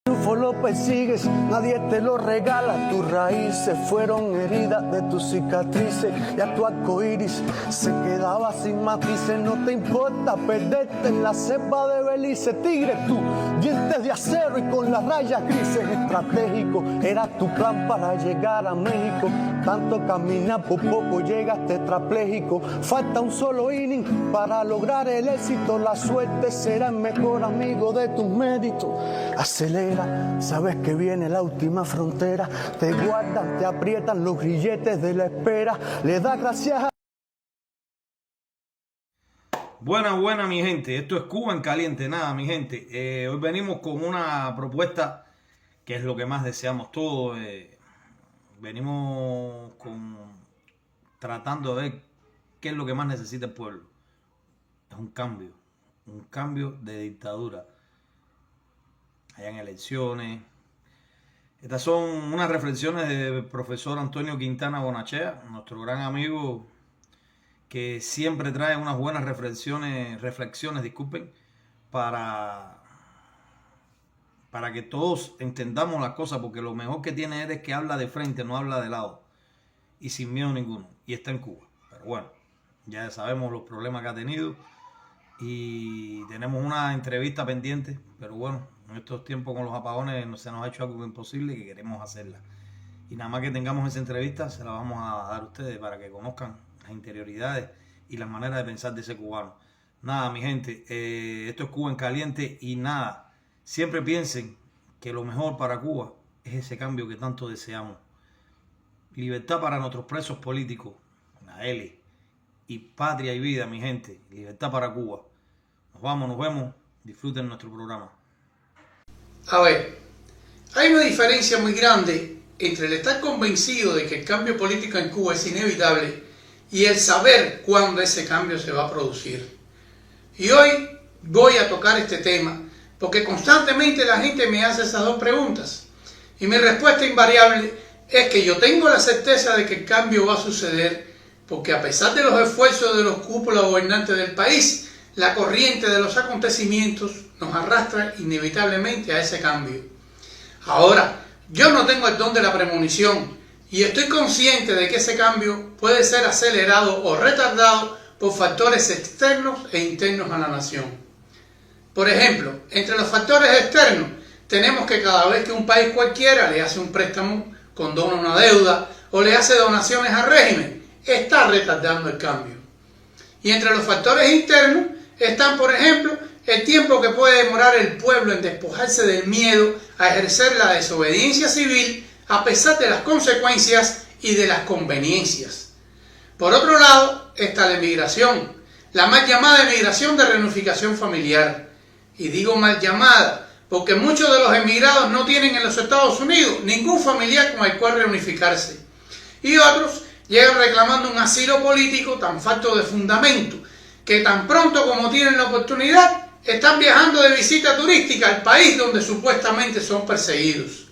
Lo persigues, nadie te lo regala. Tus raíces fueron heridas de tus cicatrices. Ya tu arco iris se quedaba sin matices. No te importa perderte en la cepa de Belice. Tigre, tú, dientes de acero y con las rayas grises. Estratégico era tu plan para llegar a México. Tanto caminar, por poco llegas tetrapléjico. Falta un solo inning para lograr el éxito. La suerte será el mejor amigo de tus méritos. Acelera, sabes que viene la última frontera. Te guardan, te aprietan los grilletes de la espera. Le das gracias a... Buena mi gente, esto es Cuba en Caliente. Nada mi gente, hoy venimos con una propuesta que es lo que más deseamos todos. Venimos tratando de ver qué es lo que más necesita el pueblo. Es un cambio de dictadura. Hayan elecciones. Estas son unas reflexiones del profesor Antonio Quintana Bonachea, nuestro gran amigo, que siempre trae unas buenas reflexiones, para que todos entendamos las cosas, porque lo mejor que tiene él es que habla de frente, no habla de lado, y sin miedo ninguno, y está en Cuba. Pero bueno, ya sabemos los problemas que ha tenido, y tenemos una entrevista pendiente, pero bueno, en estos tiempos con los apagones se nos ha hecho algo imposible que queremos hacerla. Y nada más que tengamos esa entrevista, se la vamos a dar a ustedes para que conozcan las interioridades y las maneras de pensar de ese cubano. Nada, mi gente, esto es Cuba en Caliente y nada, siempre piensen que lo mejor para Cuba es ese cambio que tanto deseamos. Libertad para nuestros presos políticos, la L, y patria y vida, mi gente, libertad para Cuba. Nos vemos, disfruten nuestro programa. A ver, hay una diferencia muy grande entre el estar convencido de que el cambio político en Cuba es inevitable y el saber cuándo ese cambio se va a producir. Y hoy voy a tocar este tema porque constantemente la gente me hace esas dos preguntas y mi respuesta invariable es que yo tengo la certeza de que el cambio va a suceder porque a pesar de los esfuerzos de los cúpulas gobernantes del país, la corriente de los acontecimientos nos arrastra inevitablemente a ese cambio. Ahora, yo no tengo el don de la premonición y estoy consciente de que ese cambio puede ser acelerado o retardado por factores externos e internos a la nación. Por ejemplo, entre los factores externos tenemos que cada vez que un país cualquiera le hace un préstamo, condona una deuda o le hace donaciones al régimen, está retardando el cambio. Y entre los factores internos están, por ejemplo, el tiempo que puede demorar el pueblo en despojarse del miedo a ejercer la desobediencia civil a pesar de las consecuencias y de las conveniencias. Por otro lado está la emigración, la mal llamada emigración de reunificación familiar. Y digo mal llamada porque muchos de los emigrados no tienen en los Estados Unidos ningún familiar con el cual reunificarse. Y otros llegan reclamando un asilo político tan falto de fundamento que tan pronto como tienen la oportunidad están viajando de visita turística al país donde supuestamente son perseguidos.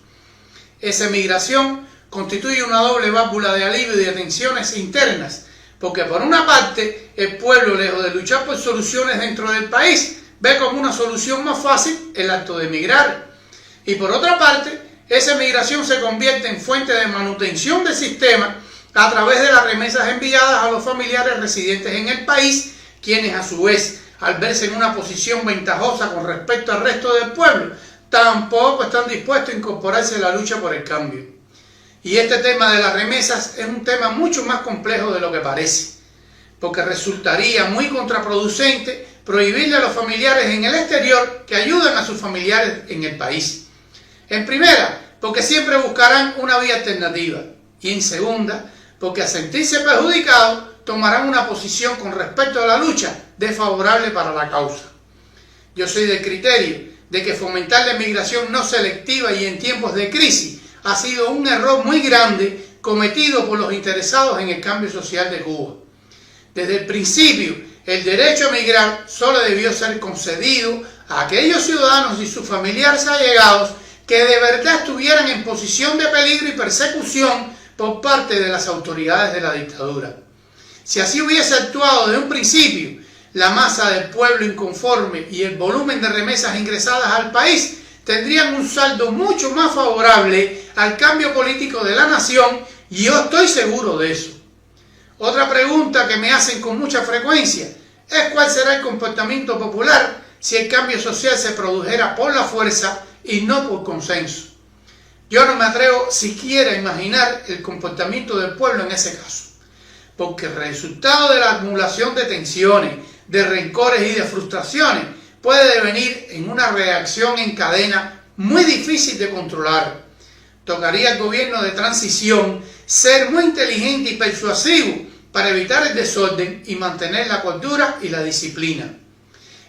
Esa emigración constituye una doble válvula de alivio y de tensiones internas, porque por una parte el pueblo, lejos de luchar por soluciones dentro del país, ve como una solución más fácil el acto de emigrar, y por otra parte esa emigración se convierte en fuente de manutención del sistema a través de las remesas enviadas a los familiares residentes en el país, quienes a su vez, al verse en una posición ventajosa con respecto al resto del pueblo, tampoco están dispuestos a incorporarse a la lucha por el cambio. Y este tema de las remesas es un tema mucho más complejo de lo que parece, porque resultaría muy contraproducente prohibirle a los familiares en el exterior que ayuden a sus familiares en el país. En primera, porque siempre buscarán una vía alternativa, y en segunda, porque al sentirse perjudicados tomarán una posición con respecto a la lucha desfavorable para la causa. Yo soy del criterio de que fomentar la emigración no selectiva y en tiempos de crisis ha sido un error muy grande cometido por los interesados en el cambio social de Cuba. Desde el principio, el derecho a emigrar solo debió ser concedido a aquellos ciudadanos y sus familiares allegados que de verdad estuvieran en posición de peligro y persecución por parte de las autoridades de la dictadura. Si así hubiese actuado desde un principio, la masa del pueblo inconforme y el volumen de remesas ingresadas al país tendrían un saldo mucho más favorable al cambio político de la nación, y yo estoy seguro de eso. Otra pregunta que me hacen con mucha frecuencia es cuál será el comportamiento popular si el cambio social se produjera por la fuerza y no por consenso. Yo no me atrevo siquiera a imaginar el comportamiento del pueblo en ese caso, porque el resultado de la acumulación de tensiones, de rencores y de frustraciones puede devenir en una reacción en cadena muy difícil de controlar. Tocaría al gobierno de transición ser muy inteligente y persuasivo para evitar el desorden y mantener la cordura y la disciplina.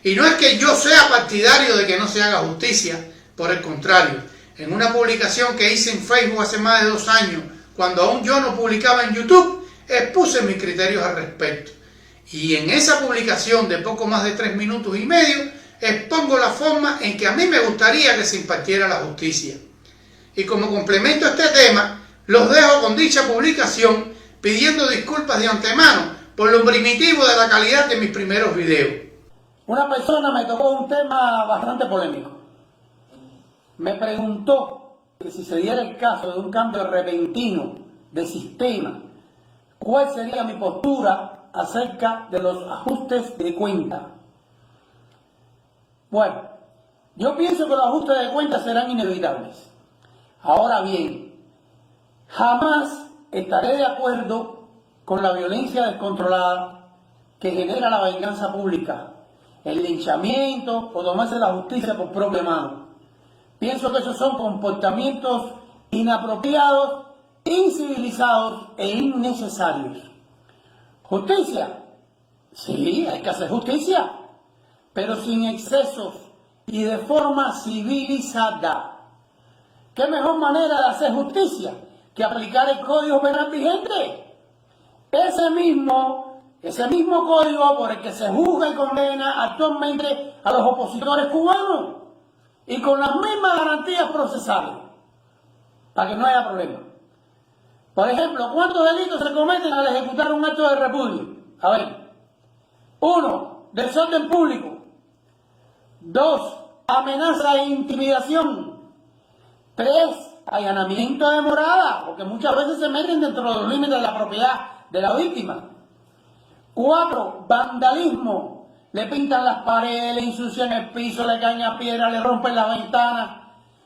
Y no es que yo sea partidario de que no se haga justicia, por el contrario. En una publicación que hice en Facebook hace más de 2 años, cuando aún yo no publicaba en YouTube, expuse mis criterios al respecto. Y en esa publicación de poco más de 3 minutos y medio, expongo la forma en que a mí me gustaría que se impartiera la justicia. Y como complemento a este tema, los dejo con dicha publicación pidiendo disculpas de antemano por lo primitivo de la calidad de mis primeros videos. Una persona me tocó un tema bastante polémico. Me preguntó que si se diera el caso de un cambio repentino de sistema, ¿cuál sería mi postura acerca de los ajustes de cuenta? Bueno, yo pienso que los ajustes de cuenta serán inevitables. Ahora bien, jamás estaré de acuerdo con la violencia descontrolada que genera la venganza pública, el linchamiento o tomarse la justicia por propia mano. Pienso que esos son comportamientos inapropiados, incivilizados e innecesarios. ¿Justicia? Sí, hay que hacer justicia, pero sin excesos y de forma civilizada. ¿Qué mejor manera de hacer justicia que aplicar el Código Penal vigente? Ese mismo código por el que se juzga y condena actualmente a los opositores cubanos, y con las mismas garantías procesales, para que no haya problema. Por ejemplo, ¿cuántos delitos se cometen al ejecutar un acto de repudio? A ver, 1, desorden público. 2, amenaza e intimidación. 3, allanamiento de morada, porque muchas veces se meten dentro de los límites de la propiedad de la víctima. 4, vandalismo. Le pintan las paredes, le ensucian el piso, le caen a piedra, le rompen las ventanas.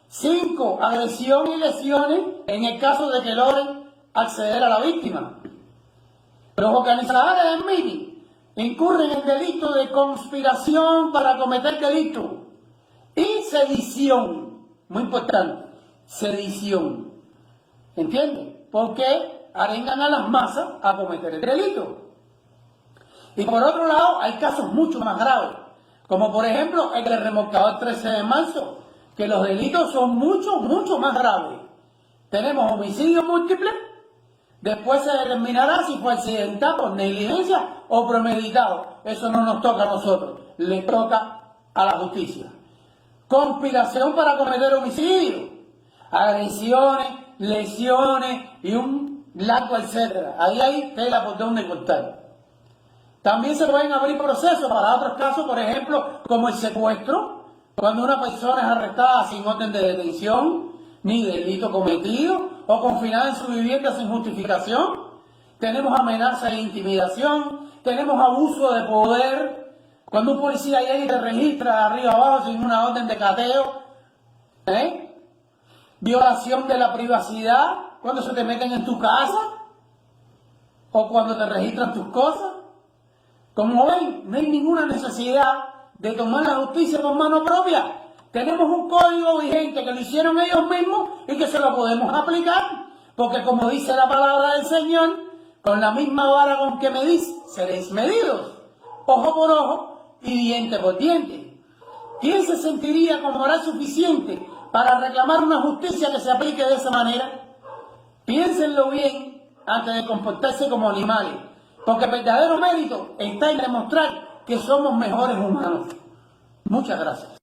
5, agresión y lesiones en el caso de que logren acceder a la víctima. Los organizadores del meeting incurren en delito de conspiración para cometer delito y sedición. Muy importante, sedición. ¿Entienden? Porque arengan a las masas a cometer el delito. Y por otro lado, hay casos mucho más graves, como por ejemplo el del remolcador 13 de marzo, que los delitos son mucho más graves. Tenemos homicidio múltiple, después se determinará si fue accidental, por negligencia o premeditado. Eso no nos toca a nosotros, le toca a la justicia. Conspiración para cometer homicidio, agresiones, lesiones y un largo etcétera. Ahí hay tela por donde cortar. También se pueden abrir procesos para otros casos, por ejemplo, como el secuestro, cuando una persona es arrestada sin orden de detención, ni delito cometido, o confinada en su vivienda sin justificación. Tenemos amenaza e intimidación, tenemos abuso de poder, cuando un policía llega y te registra de arriba abajo sin una orden de cateo, violación de la privacidad, cuando se te meten en tu casa, o cuando te registran tus cosas. Como ven, no hay ninguna necesidad de tomar la justicia por mano propia. Tenemos un código vigente que lo hicieron ellos mismos y que se lo podemos aplicar. Porque como dice la palabra del Señor, con la misma vara con que medís, seréis medidos. Ojo por ojo y diente por diente. ¿Quién se sentiría con moral suficiente para reclamar una justicia que se aplique de esa manera? Piénsenlo bien antes de comportarse como animales. Porque el verdadero mérito está en demostrar que somos mejores humanos. Muchas gracias.